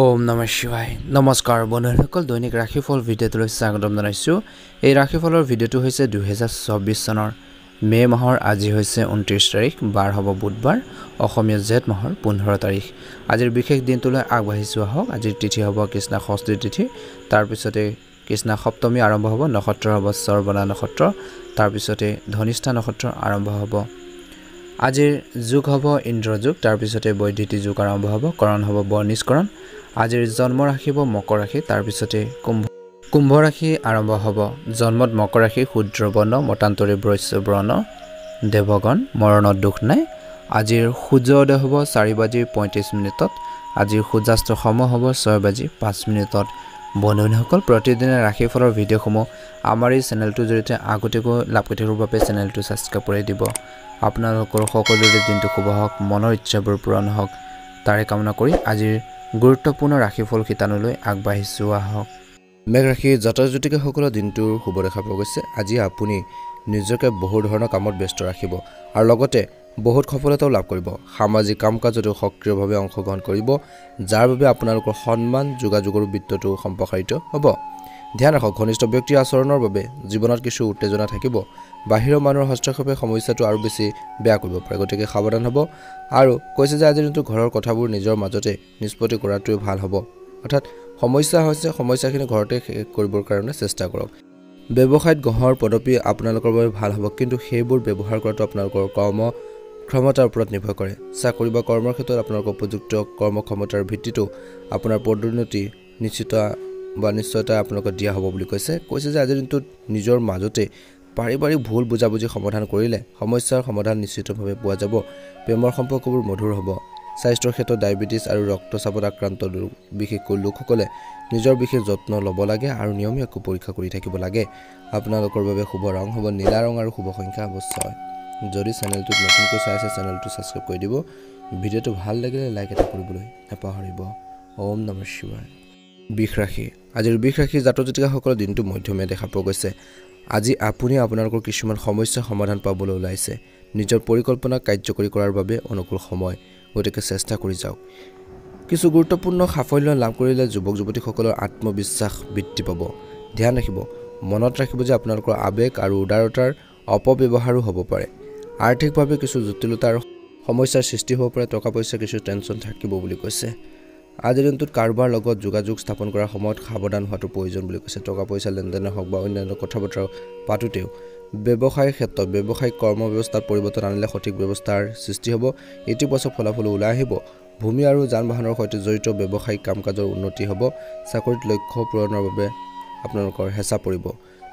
ওম নমঃ শিৱায় নমস্কাৰ বন্ধুসকল দৈনিক ৰাশিফল ভিডিঅ'টোলৈ স্বাগতম জনাইছোঁ এই ৰাশিফলৰ ভিডিঅ'টো হৈছে 2024 চনৰ মে মাহৰ আজি হৈছে 29 তাৰিখ বাৰ হ'ব বুধবাৰ অসমীয়া জেঠ মাহৰ 15 তাৰিখ আজিৰ বিশেষ দিনটোলৈ আগবাঢ়িছো আহক আজিৰ তিথি হ'ব কৃষ্ণ ষষ্ঠী তিথি তাৰ পিছতে কৃষ্ণ সপ্তমী আৰম্ভ হ'ব নক্ষত্ৰ হ'ব শ্ৰৱণা নক্ষত্ৰ তাৰ পিছতে ধনিষ্ঠা নক্ষত্ৰ আৰম্ভ হ'ব আজিৰ যুগ হ'ব ইন্দ্ৰ যুগ তাৰ পিছতে বৈদ্যুতিক যুগ আৰম্ভ হ'ব কৰণ হ'ব বৰ্ণিশকৰণ আজিৰ জন্ম ৰাশি হ'ব মকৰ ৰাশি তাৰ পিছতে কুম্ভ ৰাশি আৰম্ভ হ'ব জন্মত মকৰ ৰাশি শুদ্ৰ বৰ্ণ মতান্তৰে বৈশ্য বৰ্ণ দেৱগণ মৰণত দুখ নাই আজিৰ সূৰ্যোদয় হ'ব 4:35 আজিৰ সূৰ্যাস্ত সময় হ'ব 6:05 বন্ধুসকল প্ৰতিদিনে ৰাশিফলৰ ভিডিঅ'সমূহ আমাৰ এই চেনেলটোৰ জৰিয়তে আগতীয়াকৈ লাভ কৰি থাকিবৰ বাবে চেনেলটো ছাবস্ক্ৰাইব কৰি দিব আপোনালোকৰ সকলোৰে দিনটো শুভ হওক মনৰ ইচ্ছাবোৰ পূৰণ হওক তাৰে কামনা কৰি আজিৰ গুৰুত্বপূৰ্ণ ৰাশিফল খিতানলৈ আগবাঢ়িছো আহক মেঘ ৰাশিৰ জাতক-জাতিকাসকলৰ দিনটোৰ শুভ দেখা পোৱা গৈছে আজি আপুনি নিজকে বহু ধৰণৰ কামত ব্যস্ত ৰাখিব আৰু লগতে বহুত সফলতাও লাভ কৰিব সামাজিক কাম-কাজতো সক্ৰিয়ভাৱে অংশগ্ৰহণ কৰিব যাৰ বাবে আপোনালোকৰ সন্মান যোগাযোগৰ বৃত্তটো সম্প্ৰসাৰিত হ'ব ধ্যান ৰাখক ঘনিষ্ঠ ব্যক্তিৰ আচৰণৰ বাবে জীৱনত কিছু উত্তেজনা থাকিব বাহিৰৰ মানুহৰ হস্তক্ষেপে সমস্যাটো আৰু বেছি বেয়া কৰিব পাৰে গতিকে সাৱধান হ'ব আৰু কৈছে যে আজি দিনটো ঘৰৰ কথাবোৰ নিজৰ মাজতে নিষ্পত্তি কৰাটোৱে ভাল হ'ব অৰ্থাৎ সমস্যা হৈছে সমস্যাখিনি ঘৰতে কৰিবৰ কাৰণে চেষ্টা কৰক ব্যৱসায়ত গঢ়ৰ পদপি আপোনালোকৰ বাবে ভাল হ'ব কিন্তু সেইবোৰ ব্যৱহাৰ কৰাটো আপোনালোকৰ কৰ্ম ক্ষমতাৰ ওপৰত নিৰ্ভৰ কৰে চাকৰি বা কৰ্মৰ ক্ষেত্ৰত আপোনালোকৰ উপযুক্ত কৰ্মক্ষমতাৰ ভিত্তিটো আপোনাৰ পদোন্নতি নিশ্চয়তা আপোনালোকক দিয়া হ'ব বুলি কৈছে যে আজিৰ দিনটোত নিজৰ মাজতে পাৰিবাৰিক ভুল বুজাবুজি সমাধান কৰিলে সমস্যাৰ সমাধান নিশ্চিতভাৱে পোৱা যাব প্ৰেমৰ সম্পৰ্কবোৰ মধুৰ হ'ব স্বাস্থ্যৰ ক্ষেত্ৰত ডায়েবেটিছ আৰু ৰক্তচাপত আক্ৰান্ত বিশেষকৈ লোকসকলে নিজৰ বিশেষ যত্ন ল'ব লাগে আৰু নিয়মীয়াকৈ পৰীক্ষা কৰি থাকিব লাগে আপোনালোকৰ বাবে শুভ ৰং হ'ব নীলা ৰং আৰু শুভ সংখ্যা হ'ব 6 যদি চেনেলটোত নতুনকৈ চাই আছে চেনেলটো ছাবস্ক্ৰাইব কৰি দিব ভিডিঅ'টো ভাল লাগিলে লাইক এটা কৰিবলৈ নাপাহৰিব ওম নমঃ শিৱায় বৃষ ৰাশি আজিৰ বৃষ ৰাশিৰ জাতক-জাতিকাসকলৰ দিনটো মধ্যমীয়া দেখা পোৱা গৈছে আজি আপুনি আপোনালোকৰ কিছুমান সমস্যা সমাধান পাবলৈ ওলাইছে নিজৰ পৰিকল্পনা কাৰ্যকৰী কৰাৰ বাবে অনুকূল সময় গতিকে চেষ্টা কৰি যাওক কিছু গুৰুত্বপূৰ্ণ সাফল্য লাভ কৰিলে যুৱক-যুৱতীসকলৰ আত্মবিশ্বাস বৃদ্ধি পাব ধ্যান ৰাখিব মনত ৰাখিব যে আপোনালোকৰ আবেগ আৰু উদাৰতাৰ অপব্যৱহাৰো হ'ব পাৰে আৰ্থিকভাৱে কিছু জটিলতাৰ সমস্যাৰ সৃষ্টি হ'ব পাৰে টকা পইচা কিছু টেনচন থাকিব বুলি কৈছে আজিৰ দিনটোত কাৰোবাৰ লগত যোগাযোগ স্থাপন কৰাৰ সময়ত সাৱধান হোৱাটো প্ৰয়োজন বুলি কৈছে টকা পইচা লেনদেন হওক বা অন্যান্য কথা-বতৰা পাতোতেও ব্যৱসায়িক ক্ষেত্ৰত ব্যৱসায়িক কৰ্ম ব্যৱস্থাত পৰিৱৰ্তন আনিলে সঠিক ব্যৱস্থাৰ সৃষ্টি হ'ব ইতিবাচক ফলাফল ওলাই আহিব ভূমি আৰু যান-বাহনৰ সৈতে জড়িত ব্যৱসায়িক কাম-কাজৰ উন্নতি হ'ব চাকৰিত লক্ষ্য পূৰণৰ বাবে আপোনালোকৰ হেঁচা পৰিব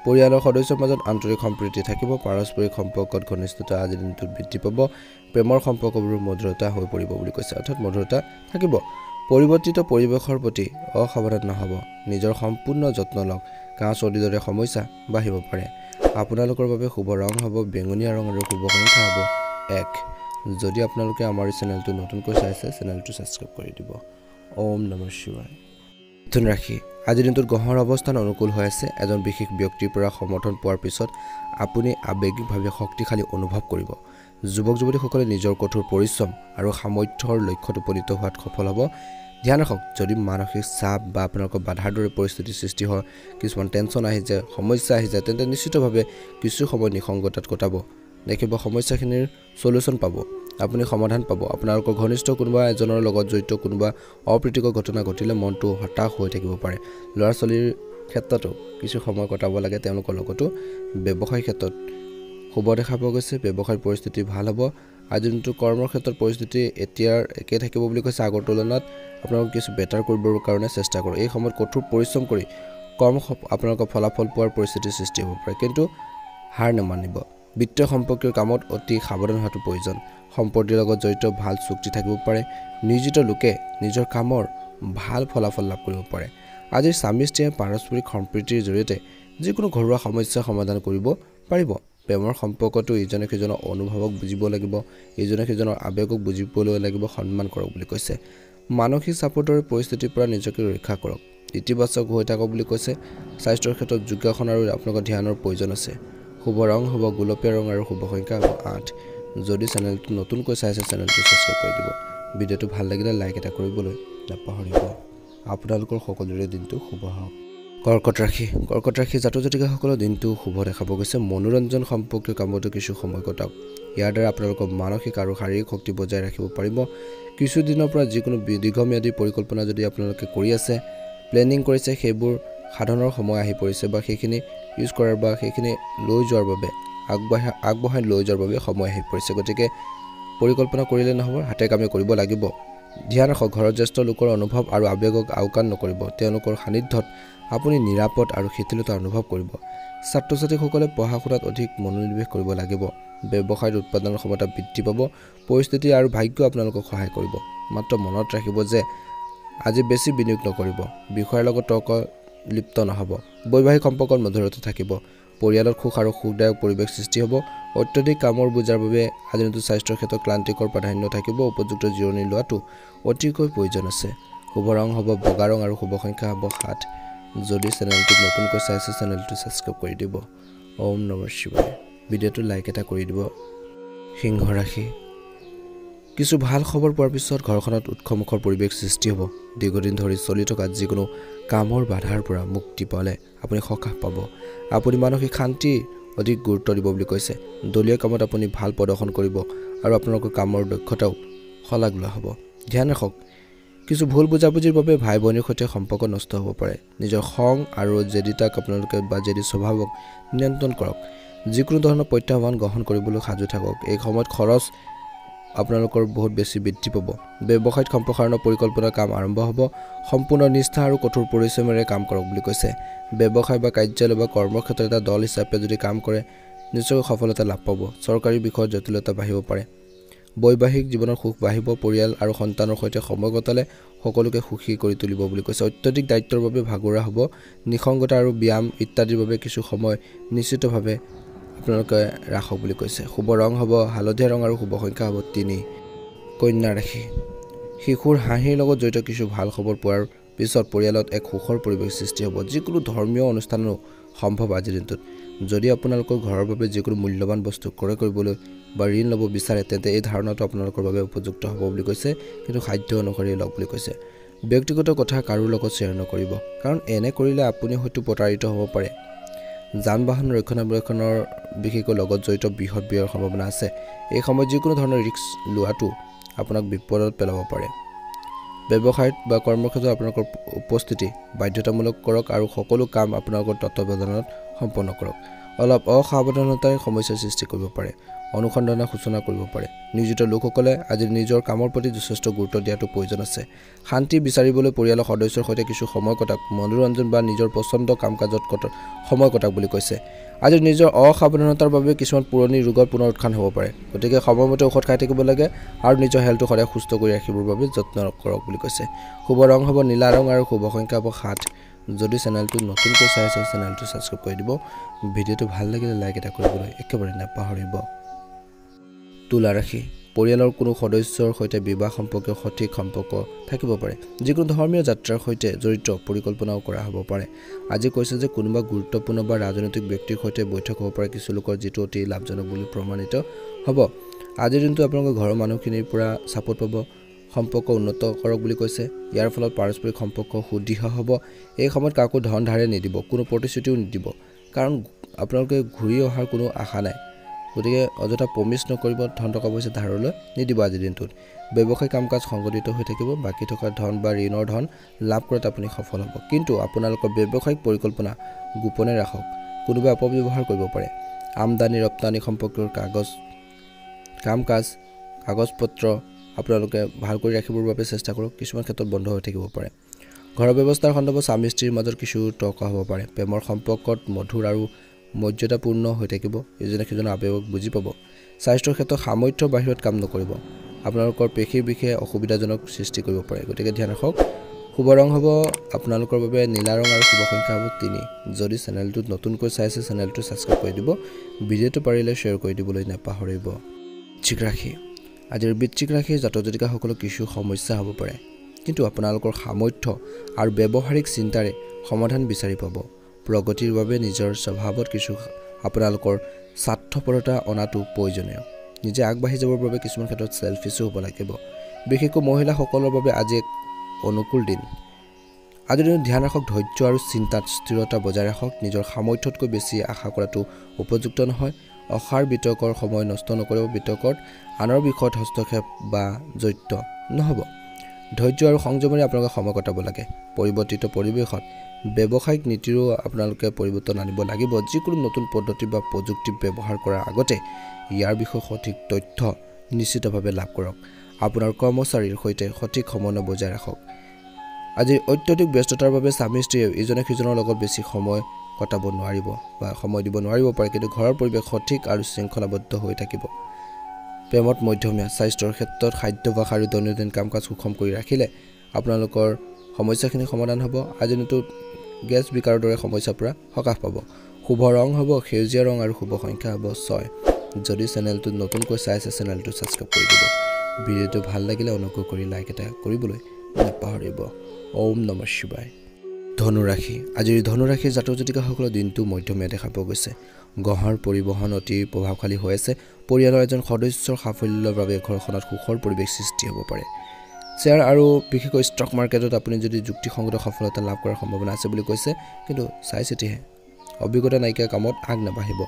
পৰিয়ালৰ সদস্যৰ মাজত আন্তৰিক সম্প্ৰীতি থাকিব পাৰস্পৰিক সম্পৰ্কত ঘনিষ্ঠতা আজিৰ দিনটোত বৃদ্ধি পাব প্ৰেমৰ সম্পৰ্কবোৰ মধুৰতা হৈ পৰিব বুলি কৈছে অৰ্থাৎ মধুৰতা থাকিব পৰিৱৰ্তিত পৰিৱেশৰ প্ৰতি অসাৱধান নহ'ব নিজৰ সম্পূৰ্ণ যত্ন লওক কাহ চৰ্দিৰ দৰে সমস্যা বাঢ়িব পাৰে আপোনালোকৰ বাবে শুভ ৰং হ'ব বেঙুনীয়া ৰং আৰু শুভ সংখ্যা হ'ব 1 যদি আপোনালোকে আমাৰ চেনেলটো নতুনকৈ চাইছে চেনেলটো ছাবস্ক্ৰাইব কৰি দিব ওম নমঃ শিৱায় মিথুন ৰাশি আজিৰ দিনটোত গ্ৰহৰ অৱস্থান অনুকূল হৈ আছে এজন বিশেষ ব্যক্তিৰ পৰা সমৰ্থন পোৱাৰ পিছত আপুনি আৱেগিকভাৱে শক্তিশালী অনুভৱ কৰিব যুৱক-যুৱতীসকলে নিজৰ কঠোৰ পৰিশ্ৰম আৰু সামৰ্থ্যৰ লক্ষ্যত উপনীত হোৱাত সফল হ'ব ধ্যান ৰাখক যদি মানসিক চাপ বা আপোনালোকৰ বাধাৰ দৰে পৰিস্থিতিৰ সৃষ্টি হয় কিছুমান টেনচন আহি যায় সমস্যা আহি যায় তেন্তে নিশ্চিতভাৱে কিছু সময় নিসংগতাত কটাব দেখিব সমস্যাখিনিৰ সলিউশ্যন পাব আপুনি সমাধান পাব আপোনালোকৰ ঘনিষ্ঠ কোনোবা এজনৰ লগত জড়িত কোনোবা অপ্ৰীতিকৰ ঘটনা ঘটিলে মনটো হতাশ হৈ থাকিব পাৰে ল'ৰা-ছোৱালীৰ ক্ষেত্ৰতো কিছু সময় কটাব লাগে তেওঁলোকৰ লগতো ব্যৱসায়িক ক্ষেত্ৰত শুভ দেখা পোৱা গৈছে ব্যৱসায়িক পৰিস্থিতি ভাল হ'ব আজিৰ দিনটো কৰ্মৰ ক্ষেত্ৰত পৰিস্থিতি এতিয়াৰ একে থাকিব বুলি কৈছে আগৰ তুলনাত আপোনালোক কিছু বেটাৰ কৰিবৰ কাৰণে চেষ্টা কৰক এই সময়ত কঠোৰ পৰিশ্ৰম কৰি আপোনালোকৰ ফলাফল পোৱাৰ পৰিস্থিতিৰ সৃষ্টি হ'ব পাৰে কিন্তু হাৰ নামানিব বিত্তীয় সম্পৰ্কীয় কামত অতি সাৱধান হোৱাটো প্ৰয়োজন সম্পত্তিৰ লগত জড়িত ভাল চুক্তি থাকিব পাৰে নিয়োজিত লোকে নিজৰ কামৰ ভাল ফলাফল লাভ কৰিব পাৰে আজিৰ স্বামী স্ত্ৰীয়ে পাৰস্পৰিক সম্প্ৰীতিৰ জৰিয়তে যিকোনো ঘৰুৱা সমস্যা সমাধান কৰিব পাৰিব প্ৰেমৰ সম্পৰ্কটো ইজনে সিজনৰ অনুভৱক বুজিব লাগিব ইজনে সিজনৰ আৱেগক বুজিবলৈ লাগিব সন্মান কৰক বুলি কৈছে মানসিক চাপৰ দৰে পৰিস্থিতিৰ পৰা নিজকে ৰক্ষা কৰক ইতিবাচক হৈ থাকক বুলি কৈছে স্বাস্থ্যৰ ক্ষেত্ৰত যোগাসন আৰু আপোনালোকৰ ধ্যানৰ প্ৰয়োজন আছে শুভ ৰং হ'ব গোলপীয়া ৰং আৰু শুভ সংখ্যা হ'ব 8 যদি চেনেলটো নতুনকৈ চাই আছে চেনেলটো ছাবস্ক্ৰাইব কৰি দিব ভিডিঅ'টো ভাল লাগিলে লাইক এটা কৰিবলৈ নাপাহৰিব আপোনালোকৰ সকলোৰে দিনটো শুভ হওক। কৰ্কট ৰাশি জাতক জাতিকাসকলৰ দিনটো শুভ দেখা পোৱা গৈছে। মনোৰঞ্জন সম্পৰ্কীয় কামতো কিছু সময় কটাওক। ইয়াৰ দ্বাৰা আপোনালোকৰ মানসিক আৰু শাৰীৰিক শক্তি বজাই ৰাখিব পাৰিব। কিছুদিনৰ পৰা যিকোনো দীৰ্ঘম্যাদী পৰিকল্পনা যদি আপোনালোকে কৰি আছে, প্লেনিং কৰিছে, সেইবোৰ সাধনৰ সময় আহি পৰিছে বা সেইখিনি ইউজ কৰাৰ বা সেইখিনি লৈ যোৱাৰ বাবে আগবঢ়াই লৈ যোৱাৰ বাবে সময় আহি পৰিছে। গতিকে পৰিকল্পনা কৰিলে নহ'ব, হাতে কামে কৰিব লাগিব। ধ্যান ৰাখক, ঘৰৰ জ্যেষ্ঠ লোকৰ অনুভৱ আৰু আৱেগক আওকাণ নকৰিব। তেওঁলোকৰ সান্নিধ্যত আপুনি নিৰাপদ আৰু শিথিলতা অনুভৱ কৰিব। ছাত্ৰ ছাত্ৰীসকলে পঢ়া শুনাত অধিক মনোনিৱেশ কৰিব লাগিব। ব্যৱসায়ত উৎপাদনৰ ক্ষমতা বৃদ্ধি পাব। পৰিস্থিতি আৰু ভাগ্য আপোনালোকক সহায় কৰিব। মাত্ৰ মনত ৰাখিব যে আজি বেছি বিনিয়োগ নকৰিব। বিষয়াৰ লগত তৰ্ক লিপ্ত নহ'ব। বৈবাহিক সম্পৰ্কত মধুৰতা থাকিব। পৰিয়ালত সুখ আৰু সুখদায়ক পৰিৱেশ সৃষ্টি হ'ব। অত্যধিক কামৰ বোজাৰ বাবে আজি দিনটো স্বাস্থ্যৰ ক্ষেত্ৰত ক্লান্তিকৰ প্ৰাধান্য থাকিব। উপযুক্ত জিৰণি লোৱাটো অতিকৈ প্ৰয়োজন আছে। শুভ ৰং হ'ব বগা ৰং আৰু শুভ সংখ্যা হ'ব 7। যদি চেনেলটোত নতুনকৈ চাইছে চেনেলটো ছাবস্ক্ৰাইব কৰি দিব। ওম নমঃ শিৱায়। ভিডিঅ'টো লাইক এটা কৰি দিব। সিংহ ৰাশি কিছু ভাল খবৰ পোৱাৰ পিছত ঘৰখনত উৎসমুখৰ পৰিৱেশ সৃষ্টি হ'ব। দীৰ্ঘদিন ধৰি চলি থকা যিকোনো কামৰ বাধাৰ পৰা মুক্তি পালে আপুনি সকাহ পাব। আপুনি মানসিক শান্তি অধিক গুৰুত্ব দিব বুলি কৈছে। দলীয় কামত আপুনি ভাল প্ৰদৰ্শন কৰিব আৰু আপোনালোকৰ কামৰ দক্ষতাও শলাগ লোৱা হ'ব। ধ্যান ৰাখক, কিছু ভুল বুজাবুজিৰ বাবে ভাই ভনীৰ সৈতে সম্পৰ্ক নষ্ট হ'ব পাৰে। নিজৰ খং আৰু জেদিতাক আপোনালোকে বা জেদি স্বভাৱক নিয়ন্ত্ৰণ কৰক। যিকোনো ধৰণৰ প্ৰত্যাহ্বান গ্ৰহণ কৰিবলৈ সাজু থাকক। এই সময়ত খৰচ আপোনালোকৰ বহুত বেছি বৃদ্ধি পাব। ব্যৱসায়িক সম্প্ৰসাৰণৰ পৰিকল্পনাৰ কাম আৰম্ভ হ'ব। সম্পূৰ্ণ নিষ্ঠা আৰু কঠোৰ পৰিশ্ৰমেৰে কাম কৰক বুলি কৈছে। ব্যৱসায় বা কাৰ্যালয় বা কৰ্মক্ষেত্ৰত এটা দল হিচাপে যদি কাম কৰে নিশ্চয় সফলতা লাভ পাব। চৰকাৰী বিষয়ত জটিলতা বাঢ়িব পাৰে। বৈবাহিক জীৱনৰ সুখ বাঢ়িব। পৰিয়াল আৰু সন্তানৰ সৈতে সময় কটালে সকলোকে সুখী কৰি তুলিব বুলি কৈছে। অত্যধিক দায়িত্বৰ বাবে ভাগৰুৱা হ'ব। নিসংগতা আৰু ব্যায়াম ইত্যাদিৰ বাবে কিছু সময় নিশ্চিতভাৱে আপোনালোকে ৰাখক বুলি কৈছে। শুভ ৰং হ'ব হালধীয়া ৰং আৰু শুভ সংখ্যা হ'ব 3। কন্যা ৰাশি শিশুৰ হাঁহিৰ লগত জড়িত কিছু ভাল খবৰ পোৱাৰ পিছত পৰিয়ালত এক সুখৰ পৰিৱেশ সৃষ্টি হ'ব। যিকোনো ধৰ্মীয় অনুষ্ঠানো সম্ভৱ আজিৰ দিনটোত। যদি আপোনালোকৰ ঘৰৰ বাবে যিকোনো মূল্যৱান বস্তু ক্ৰয় কৰিবলৈ বা ঋণ ল'ব বিচাৰে তেন্তে এই ধাৰণাটো আপোনালোকৰ বাবে উপযুক্ত হ'ব বুলি কৈছে। কিন্তু সাধ্য অনুসৰি লওক বুলি কৈছে। ব্যক্তিগত কথা কাৰো লগত শ্বেয়াৰ নকৰিব, কাৰণ এনে কৰিলে আপুনি হয়তো প্ৰতাৰিত হ'ব পাৰে। যান বাহন ৰক্ষণাবেক্ষণৰ বিশেষকৈ লগত জড়িত বৃহৎ ব্যয়ৰ সম্ভাৱনা আছে। এই সময়ত যিকোনো ধৰণৰ ৰিস্ক লোৱাটো আপোনাক বিপদত পেলাব পাৰে। ব্যৱসায়ত বা কৰ্মক্ষেত্ৰত আপোনালোকৰ উপস্থিতি বাধ্যতামূলক কৰক আৰু সকলো কাম আপোনালোকৰ তত্ত্বাৱধানত সম্পন্ন কৰক। অলপ অসাৱধানতাই সমস্যাৰ সৃষ্টি কৰিব পাৰে। অনুসন্ধানৰ সূচনা কৰিব পাৰে। নিয়োজিত লোকসকলে আজি নিজৰ কামৰ প্ৰতি যথেষ্ট গুৰুত্ব দিয়াটো প্ৰয়োজন আছে। শান্তি বিচাৰিবলৈ পৰিয়ালৰ সদস্যৰ সৈতে কিছু সময় কটাওক। মনোৰঞ্জন বা নিজৰ পচন্দ কাম কাজত সময় কটাওক বুলি কৈছে। আজি নিজৰ অসাৱধানতাৰ বাবে কিছুমান পুৰণি ৰোগৰ পুনৰ উত্থান হ'ব পাৰে। গতিকে সময়মতে ঔষধ খাই থাকিব লাগে আৰু নিজৰ হেল্থটো সদায় সুস্থ কৰি ৰাখিবৰ বাবে যত্ন কৰক বুলি কৈছে। শুভ ৰং হ'ব নীলা ৰং আৰু শুভ সংখ্যা হ'ব 7। যদি চেনেলটো নতুনকৈ চাই আছে চেনেলটো ছাবস্ক্ৰাইব কৰি দিব। ভিডিঅ'টো ভাল লাগিলে লাইক এটা কৰিবলৈ একেবাৰে নাপাহৰিব। তুলা ৰাশি পৰিয়ালৰ কোনো সদস্যৰ সৈতে বিবাহ সম্পৰ্কীয় সঠিক সম্পৰ্ক থাকিব পাৰে। যিকোনো ধৰ্মীয় যাত্ৰাৰ সৈতে জড়িত পৰিকল্পনাও কৰা হ'ব পাৰে। আজি কৈছে যে কোনোবা গুৰুত্বপূৰ্ণ বা ৰাজনৈতিক ব্যক্তিৰ সৈতে বৈঠক হ'ব পাৰে। কিছু লোকৰ যিটো অতি লাভজনক বুলি প্ৰমাণিত হ'ব। আজিৰ দিনটো আপোনালোকৰ ঘৰৰ মানুহখিনিৰ পৰা ছাপোৰ্ট পাব। সম্পৰ্ক উন্নত কৰক বুলি কৈছে। ইয়াৰ ফলত পাৰস্পৰিক সম্পৰ্ক সুদৃঢ় হ'ব। এই সময়ত কাকো ধন ধাৰে নিদিব, কোনো প্ৰতিশ্ৰুতিও নিদিব, কাৰণ আপোনালোকে ঘূৰি অহাৰ কোনো আশা নাই। গতিকে অযথা প্ৰমিছ নকৰিব। ধন টকা পইচা ধাৰলৈ নিদিব আজিৰ দিনটোত। ব্যৱসায়িক কাম কাজ সংগঠিত হৈ থাকিব। বাকী থকা ধন বা ঋণৰ ধন লাভ কৰাত আপুনি সফল হ'ব। কিন্তু আপোনালোকৰ ব্যৱসায়িক পৰিকল্পনা গোপনে ৰাখক। কোনোবাই অপব্যৱহাৰ কৰিব পাৰে। আমদানি ৰপ্তানি সম্পৰ্কীয় কাম কাজ কাগজ পত্ৰ আপোনালোকে ভাল কৰি ৰাখিবৰ বাবে চেষ্টা কৰক। কিছুমান ক্ষেত্ৰত বন্ধ হৈ থাকিব পাৰে। ঘৰৰ ব্যৱস্থাৰ সন্দৰ্ভত স্বামী স্ত্ৰীৰ মাজত কিছু তৰ্ক হ'ব পাৰে। প্ৰেমৰ সম্পৰ্কত মধুৰ আৰু মৰ্যাদাপূৰ্ণ হৈ থাকিব। ইজনে সিজনৰ আৱেগক বুজি পাব। স্বাস্থ্যৰ ক্ষেত্ৰত সামৰ্থ্যৰ বাহিৰত কাম নকৰিব। আপোনালোকৰ পেশীৰ বিষয়ে অসুবিধাজনক সৃষ্টি কৰিব পাৰে। গতিকে ধ্যান ৰাখক। শুভ ৰং হ'ব আপোনালোকৰ বাবে নীলা ৰং আৰু শুভ সংখ্যা হ'ব 3। যদি চেনেলটোত নতুনকৈ চাইছে চেনেলটো ছাবস্ক্ৰাইব কৰি দিব। ভিডিঅ'টো পাৰিলে শ্বেয়াৰ কৰি দিবলৈ নাপাহৰিব। বৃশ্চিক ৰাশি আজিৰ বৃশ্চিক ৰাশিৰ জাতক জাতিকাসকলৰ কিছু সমস্যা হ'ব পাৰে, কিন্তু আপোনালোকৰ সামৰ্থ্য আৰু ব্যৱহাৰিক চিন্তাৰে সমাধান বিচাৰি পাব। প্ৰগতিৰ বাবে নিজৰ স্বভাৱত কিছু আপোনালোকৰ স্বাৰ্থপৰতা অনাটো প্ৰয়োজনীয়। নিজে আগবাঢ়ি যাবৰ বাবে কিছুমান ক্ষেত্ৰত চেলফিছো হ'ব লাগিব। বিশেষকৈ মহিলাসকলৰ বাবে আজি এক অনুকূল দিন। আজিৰ দিনত ধ্যান ৰাখক ধৈৰ্য আৰু চিন্তাত স্থিৰতা বজাই ৰাখক নিজৰ সামৰ্থ্যতকৈ বেছি আশা কৰাটো উপযুক্ত নহয় অসাৰ বিতৰ্কৰ সময় নষ্ট নকৰিব বিতৰ্কত আনৰ বিষয়ত হস্তক্ষেপ বা জড়িত নহব ধৈৰ্য আৰু সংযমেৰে আপোনালোকে সময় কটাব লাগে পৰিৱৰ্তিত পৰিৱেশত ব্যৱসায়িক নীতিৰো আপোনালোকে পৰিৱৰ্তন আনিব লাগিব যিকোনো নতুন পদ্ধতি বা প্ৰযুক্তি ব্যৱহাৰ কৰাৰ আগতে ইয়াৰ বিষয়ে সঠিক তথ্য নিশ্চিতভাৱে লাভ কৰক আপোনাৰ কৰ্মচাৰীৰ সৈতে সঠিক সমন্বয় বজাই ৰাখক আজি অত্যধিক ব্যস্ততাৰ বাবে স্বামী স্ত্ৰীয়ে ইজনে সিজনৰ লগত বেছি সময় কটাব নোৱাৰিব বা সময় দিব নোৱাৰিব পাৰে কিন্তু ঘৰৰ পৰিৱেশ সঠিক আৰু শৃংখলাবদ্ধ হৈ থাকিব প্ৰেমত মধ্যমীয়া স্বাস্থ্যৰ ক্ষেত্ৰত খাদ্যাভ্যাস আৰু দৈনন্দিন কাম-কাজ সুষম কৰি ৰাখিলে আপোনালোকৰ সমস্যাখিনি সমাধান হ'ব আজি দিনটো গেছ বিকাৰৰ দৰে সমস্যাৰ পৰা সকাহ পাব শুভ ৰং হ'ব সেউজীয়া ৰং আৰু শুভ সংখ্যা হ'ব 6 যদি চেনেলটো নতুনকৈ চাই আছে চেনেলটো সাবস্ক্ৰাইব কৰি দিব ভিডিঅ'টো ভাল লাগিলে অনুগ্ৰহ কৰি লাইক এটা কৰিবলৈ নাপাহৰিব ওম নমঃ শিৱায় ধনুৰাশি আজিৰ ধনুৰাশি জাতক জাতিকাসকলৰ দিনটো মধ্যমীয়া দেখা পোৱা গৈছে গহৰ পৰিবহণ অতি প্ৰভাৱশালী হৈ আছে পৰিয়ালৰ এজন সদস্যৰ সাফল্যৰ বাবে ঘৰখনত সুখৰ পৰিৱেশ সৃষ্টি হ'ব পাৰে শ্বেয়াৰ আৰু বিশেষকৈ ষ্টক মাৰ্কেটত আপুনি যদি যুক্তিসংগত সফলতা লাভ কৰাৰ সম্ভাৱনা আছে বুলি কৈছে কিন্তু চাই চিতিহে অভিজ্ঞতা নাইকিয়া কামত আগ নাবাঢ়িব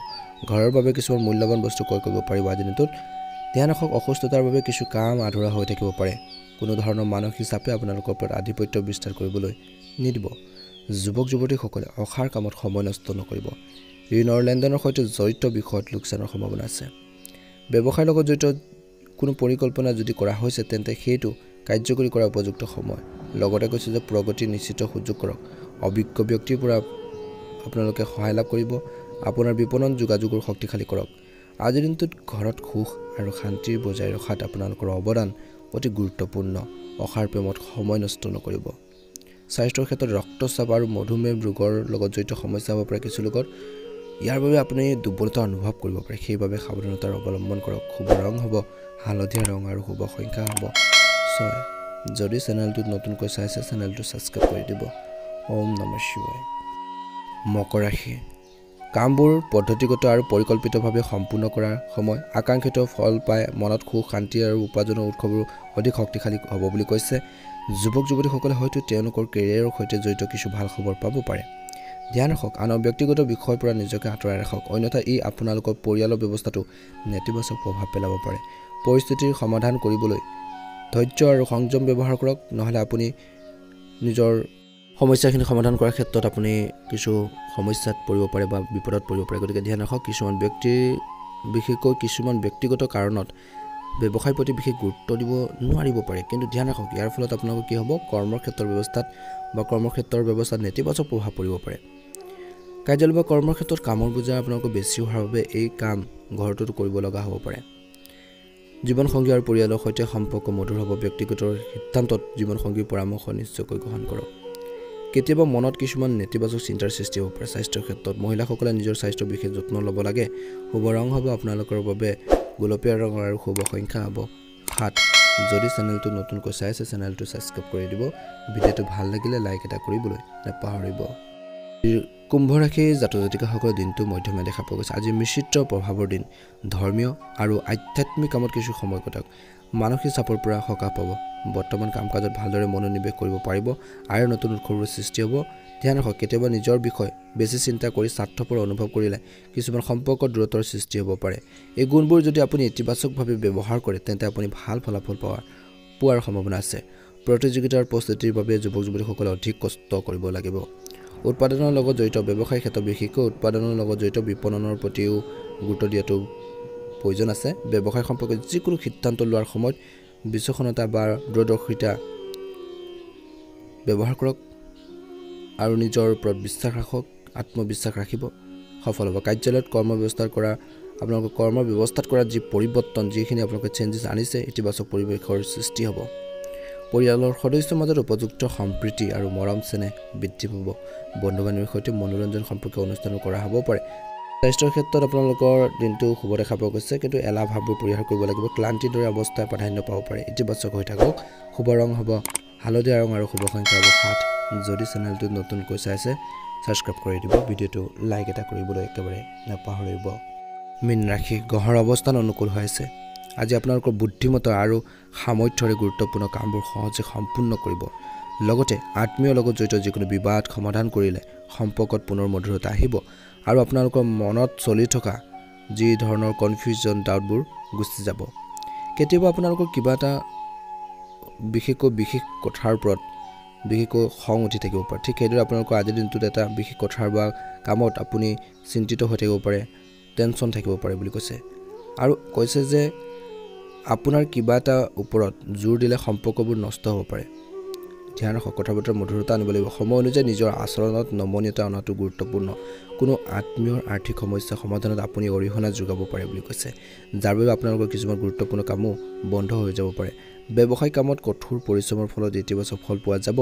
ঘৰৰ বাবে কিছুমান মূল্যৱান বস্তু ক্ৰয় কৰিব পাৰিব আজি দিনটোত ধ্যান ৰাখক অসুস্থতাৰ বাবে কিছু কাম আধৰুৱা হৈ থাকিব পাৰে কোনো ধৰণৰ মানসিক চাপে আপোনালোকৰ ওপৰত আধিপত্য বিস্তাৰ কৰিবলৈ নিদিব যুৱক যুৱতীসকলে অসাৰ কামত সময় নষ্ট নকৰিব ঋণৰ লেনদেনৰ সৈতে জড়িত বিষয়ত লোকচানৰ সম্ভাৱনা আছে ব্যৱসায়ৰ লগত জড়িত কোনো পৰিকল্পনা যদি কৰা হৈছে তেন্তে সেইটো কাৰ্যকৰী কৰাৰ উপযুক্ত সময় লগতে কৈছে যে প্ৰগতি নিশ্চিত সুযোগ কৰক অভিজ্ঞ ব্যক্তিৰ পৰা আপোনালোকে সহায় লাভ কৰিব আপোনাৰ বিপণন যোগাযোগৰ শক্তিশালী কৰক আজিৰ দিনটোত ঘৰত সুখ আৰু শান্তিৰ বজাই ৰখাত আপোনালোকৰ অৱদান অতি গুৰুত্বপূৰ্ণ অসাৰ প্ৰেমত সময় নষ্ট নকৰিব স্বাস্থ্যৰ ক্ষেত্ৰত ৰক্তচাপ আৰু মধুমেহ ৰোগৰ লগত জড়িত সমস্যা হ'ব পাৰে কিছু লোকৰ ইয়াৰ বাবে আপুনি দুৰ্বলতা অনুভৱ কৰিব পাৰে সেইবাবে সাৱধানতাৰ অৱলম্বন কৰক শুভ ৰং হ'ব হালধীয়া ৰং আৰু শুভ সংখ্যা হ'ব 6 যদি চেনেলটোত নতুনকৈ চাইছে চেনেলটো সাবস্ক্ৰাইব কৰি দিব ওম নমঃ শিৱায় মকৰ ৰাশি কামবোৰ পদ্ধতিগত আৰু পৰিকল্পিতভাৱে সম্পূৰ্ণ কৰাৰ সময় আকাংক্ষিত ফল পায় মনত সুখ শান্তি আৰু উপাৰ্জনৰ উৎসবোৰ অধিক শক্তিশালী হ'ব বুলি কৈছে যুৱক যুৱতীসকলে হয়তো তেওঁলোকৰ কেৰিয়াৰৰ সৈতে জড়িত কিছু ভাল খবৰ পাব পাৰে ধ্যান ৰাখক আনৰ ব্যক্তিগত বিষয়ৰ পৰা নিজকে আঁতৰাই ৰাখক অন্যথা ই আপোনালোকৰ পৰিয়ালৰ ব্যৱস্থাটো নেতিবাচক প্ৰভাৱ পেলাব পাৰে পৰিস্থিতিৰ সমাধান কৰিবলৈ ধৈৰ্য আৰু সংযম ব্যৱহাৰ কৰক নহলে আপুনি নিজৰ সমস্যাখিনি সমাধান কৰাৰ ক্ষেত্ৰত আপুনি কিছু সমস্যাত পৰিব পাৰে বা বিপদত পৰিব পাৰে গতিকে ধ্যান ৰাখক কিছুমান ব্যক্তি বিশেষকৈ কিছুমান ব্যক্তিগত কাৰণত ব্যৱসায়ৰ প্ৰতি বিশেষ গুৰুত্ব দিব নোৱাৰিব পাৰে কিন্তু ধ্যান ৰাখক ইয়াৰ ফলত আপোনালোকৰ কি হ'ব কৰ্মক্ষেত্ৰৰ ব্যৱস্থাত বা কৰ্মক্ষেত্ৰৰ ব্যৱস্থাত নেতিবাচক প্ৰভাৱ পৰিব পাৰে কাৰ্যালয় বা কৰ্মক্ষেত্ৰত কামৰ বোজা আপোনালোকৰ বেছি হোৱাৰ বাবে এই কাম ঘৰতো কৰিব লগা হ'ব পাৰে জীৱনসংগী আৰু পৰিয়ালৰ সৈতে সম্পৰ্ক মধুৰ হ'ব ব্যক্তিগত সিদ্ধান্তত জীৱনসংগীৰ পৰামৰ্শ নিশ্চয়কৈ গ্ৰহণ কৰক কেতিয়াবা মনত কিছুমান নেতিবাচক চিন্তাৰ সৃষ্টি হ'ব পাৰে স্বাস্থ্যৰ ক্ষেত্ৰত মহিলাসকলে নিজৰ স্বাস্থ্যৰ বিশেষ যত্ন ল'ব লাগে শুভ ৰং হ'ব আপোনালোকৰ বাবে গোলপীয়া ৰং আৰু শুভ সংখ্যা হ'ব 7 যদি চেনেলটো নতুনকৈ চাই আছে চেনেলটো সাবস্ক্ৰাইব কৰি দিব ভিডিঅ'টো ভাল লাগিলে লাইক এটা কৰিবলৈ নাপাহৰিব কুম্ভ ৰাশি জাতক জাতিকাসকলৰ দিনটো মধ্যমীয়া দেখা পোৱা গৈছে আজি মিশ্ৰিত প্ৰভাৱৰ দিন ধৰ্মীয় আৰু আধ্যাত্মিক কামত কিছু সময় কটাওক মানসিক চাপৰ পৰা সকাহ পাব বৰ্তমান কাম-কাজত ভালদৰে মনোনিৱেশ কৰিব পাৰিব আৰু নতুন উৎসৱৰ সৃষ্টি হ'ব ধ্যান ৰাখক কেতিয়াবা নিজৰ বিষয় বেছি চিন্তা কৰি স্বাৰ্থপৰ অনুভৱ কৰিলে কিছুমান সম্পৰ্কৰ দূৰত্বৰ সৃষ্টি হ'ব পাৰে এই গুণবোৰ যদি আপুনি ইতিবাচকভাৱে ব্যৱহাৰ কৰে তেন্তে আপুনি ভাল ফলাফল পোৱাৰ সম্ভাৱনা আছে প্ৰতিযোগিতাৰ প্ৰস্তুতিৰ বাবে যুৱক যুৱতীসকলে অধিক কষ্ট কৰিব লাগিব উৎপাদনৰ লগত জড়িত ব্যৱসায়িক ক্ষেত্ৰত বিশেষকৈ উৎপাদনৰ লগত জড়িত বিপণনৰ প্ৰতিও গুৰুত্ব দিয়াটো প্ৰয়োজন আছে ব্যৱসায় সম্পৰ্কে যিকোনো সিদ্ধান্ত লোৱাৰ সময়ত বিচক্ষণতা বা দূৰদৰ্শিতা ব্যৱহাৰ কৰক আৰু নিজৰ ওপৰত বিশ্বাস ৰাখক আত্মবিশ্বাস ৰাখিব সফল হ'ব কাৰ্যালয়ত কৰ্ম ব্যৱস্থাত কৰা যি পৰিৱৰ্তন যিখিনি আপোনালোকে চেঞ্জেছ আনিছে ইতিবাচক পৰিৱেশৰ সৃষ্টি হ'ব পৰিয়ালৰ সদস্যৰ মাজত উপযুক্ত সম্প্ৰীতি আৰু মৰম চেনেহ বৃদ্ধি পাব বন্ধু বান্ধৱীৰ সৈতে মনোৰঞ্জন সম্পৰ্কীয় অনুষ্ঠান কৰা হ'ব পাৰে স্বাস্থ্যৰ ক্ষেত্ৰত আপোনালোকৰ দিনটো শুভ দেখা পোৱা গৈছে কিন্তু এলাহ ভাৱবোৰ পৰিহাৰ কৰিব লাগিব ক্লান্তিৰ দৰে অৱস্থাই প্ৰাধান্য পাব পাৰে ইতিবাচক হৈ থাকক শুভ ৰং হ'ব হালধীয়া ৰং আৰু শুভ সংখ্যা হ'ব 7 যদি চেনেলটো নতুনকৈ চাইছে সাবস্ক্ৰাইব কৰি দিব ভিডিঅ'টো লাইক এটা কৰিবলৈ একেবাৰে নাপাহৰিব মীন ৰাশি গ্ৰহৰ অৱস্থান অনুকূল হৈ আছে আজি আপোনালোকৰ বুদ্ধিমত্তা আৰু সামৰ্থ্যৰে গুৰুত্বপূৰ্ণ কামবোৰ সহজে সম্পূৰ্ণ কৰিব লগতে আত্মীয়ৰ লগত জড়িত যিকোনো বিবাদ সমাধান কৰিলে সম্পৰ্কত পুনৰ মধুৰতা আহিব আৰু আপোনালোকৰ মনত চলি থকা যি ধৰণৰ কনফিউজন ডাউটবোৰ গুচি যাব কেতিয়াবা আপোনালোকৰ কিবা এটা বিশেষ কথাৰ ওপৰত বিশেষকৈ খং উঠি থাকিব পাৰে ঠিক সেইদৰে আপোনালোকৰ আজিৰ দিনটোত এটা বিশেষ কথাৰ বা কামত আপুনি চিন্তিত হৈ থাকিব পাৰে টেনচন থাকিব পাৰে বুলি কৈছে আৰু কৈছে যে আপোনাৰ কিবা এটা ওপৰত জোৰ দিলে সম্পৰ্কবোৰ নষ্ট হ'ব পাৰে ধ্যান ৰাখক কথা বতৰা মধুৰতা আনিব লাগিব সময় অনুযায়ী নিজৰ আচৰণত নমনীয়তা অনাটো গুৰুত্বপূৰ্ণ কোনো আত্মীয়ৰ আৰ্থিক সমস্যা সমাধানত আপুনি অৰিহণা যোগাব পাৰে বুলি কৈছে যাৰ বাবে আপোনালোকৰ কিছুমান গুৰুত্বপূৰ্ণ কামো বন্ধ হৈ যাব পাৰে ব্যৱসায়িক কামত কঠোৰ পৰিশ্ৰমৰ ফলত ইতিবাচক ফল পোৱা যাব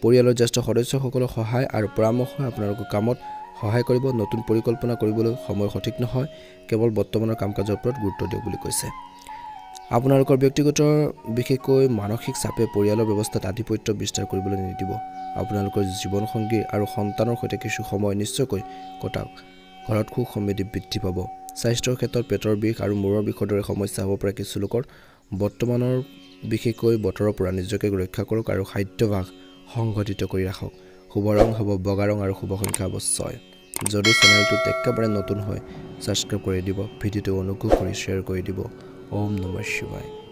পৰিয়ালৰ জ্যেষ্ঠ সদস্যসকলৰ সহায় আৰু পৰামৰ্শ আপোনালোকৰ কামত সহায় কৰিব নতুন পৰিকল্পনা কৰিবলৈ সময় সঠিক নহয় কেৱল বৰ্তমানৰ কাম-কাজৰ ওপৰত গুৰুত্ব দিয়ক বুলি কৈছে আপোনালোকৰ ব্যক্তিগত বিশেষকৈ মানসিক চাপে পৰিয়ালৰ ব্যৱস্থাত আধিপত্য বিস্তাৰ কৰিবলৈ নিদিব আপোনালোকৰ জীৱনসংগী আৰু সন্তানৰ সৈতে কিছু সময় নিশ্চয়কৈ কটাওক ঘৰত সুখ সমৃদ্ধি বৃদ্ধি পাব স্বাস্থ্যৰ ক্ষেত্ৰত পেটৰ বিষ আৰু মূৰৰ বিষৰ দৰে সমস্যা হ'ব পাৰে কিছু লোকৰ বৰ্তমানৰ বিশেষকৈ বতৰৰ পৰা নিজকে ৰক্ষা কৰক আৰু খাদ্যভাস সংঘটিত কৰি ৰাখক শুভ ৰং হ'ব বগা ৰং আৰু শুভ সংখ্যা হ'ব 6 যদি চেনেলটো একেবাৰে নতুন হয় সাবস্ক্ৰাইব কৰি দিব ভিডিঅ'টো অনুগ্ৰহ কৰি শ্বেয়াৰ কৰি দিব ওম নমঃ শিৱায়